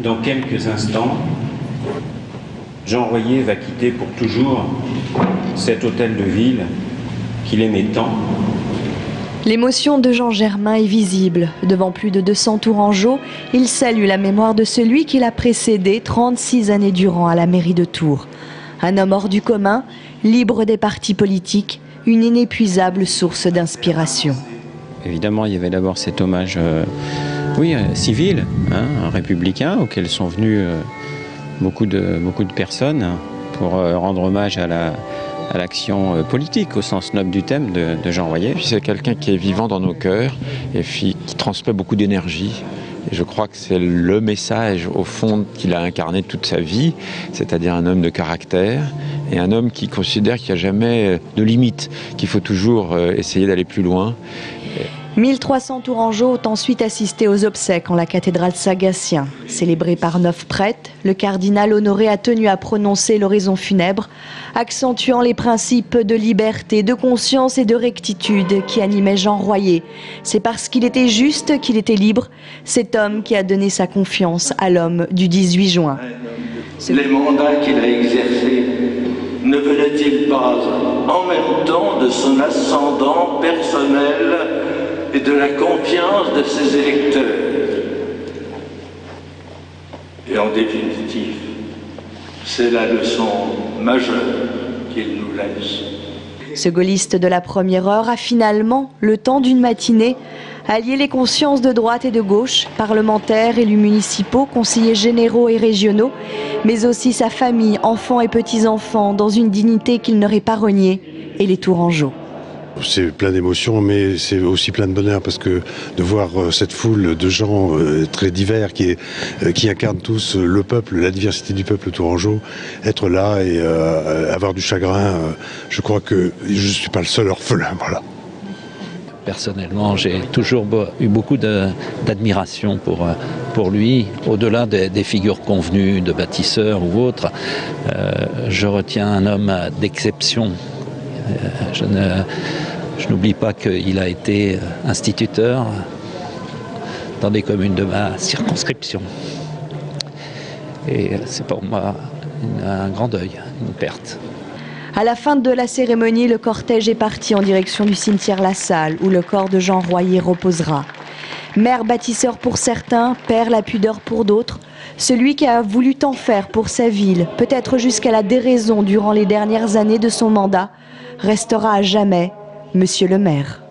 Dans quelques instants, Jean Royer va quitter pour toujours cet hôtel de ville qu'il aimait tant. L'émotion de Jean Germain est visible. Devant plus de 200 Tourangeaux, il salue la mémoire de celui qui l'a précédé 36 années durant à la mairie de Tours. Un homme hors du commun, libre des partis politiques, une inépuisable source d'inspiration. Évidemment, il y avait d'abord cet hommage civil, républicain, auquel sont venus beaucoup de personnes pour rendre hommage à l'action politique au sens noble du thème de Jean Royer. C'est quelqu'un qui est vivant dans nos cœurs et qui transmet beaucoup d'énergie. Et je crois que c'est le message au fond qu'il a incarné toute sa vie, c'est-à-dire un homme de caractère et un homme qui considère qu'il n'y a jamais de limite, qu'il faut toujours essayer d'aller plus loin. 1300 Tourangeaux ont ensuite assisté aux obsèques en la cathédrale Saint-Gatien. Célébrée par 9 prêtres, le cardinal Honoré a tenu à prononcer l'oraison funèbre, accentuant les principes de liberté, de conscience et de rectitude qui animaient Jean Royer. C'est parce qu'il était juste qu'il était libre, cet homme qui a donné sa confiance à l'homme du 18 juin. Les mandats qu'il a exercés ne venaient-ils pas en même temps de son ascendant personnel et de la confiance de ses électeurs? Et en définitive, c'est la leçon majeure qu'il nous laisse. Ce gaulliste de la première heure a finalement, le temps d'une matinée, allié les consciences de droite et de gauche, parlementaires, élus municipaux, conseillers généraux et régionaux, mais aussi sa famille, enfants et petits-enfants, dans une dignité qu'il n'aurait pas reniée, et les Tourangeaux. C'est plein d'émotions, mais c'est aussi plein de bonheur parce que de voir cette foule de gens très divers qui incarnent tous le peuple, la diversité du peuple tourangeau, être là et avoir du chagrin, je crois que je ne suis pas le seul orphelin, voilà. Personnellement, j'ai toujours eu beaucoup d'admiration pour lui, au-delà des figures convenues de bâtisseurs ou autres. Je retiens un homme d'exception. Je n'oublie pas qu'il a été instituteur dans des communes de ma circonscription. Et c'est pour moi un grand deuil, une perte. À la fin de la cérémonie, le cortège est parti en direction du cimetière La Salle, où le corps de Jean Royer reposera. Maire bâtisseur pour certains, père la pudeur pour d'autres, celui qui a voulu tant faire pour sa ville, peut-être jusqu'à la déraison durant les dernières années de son mandat, restera à jamais Monsieur le maire.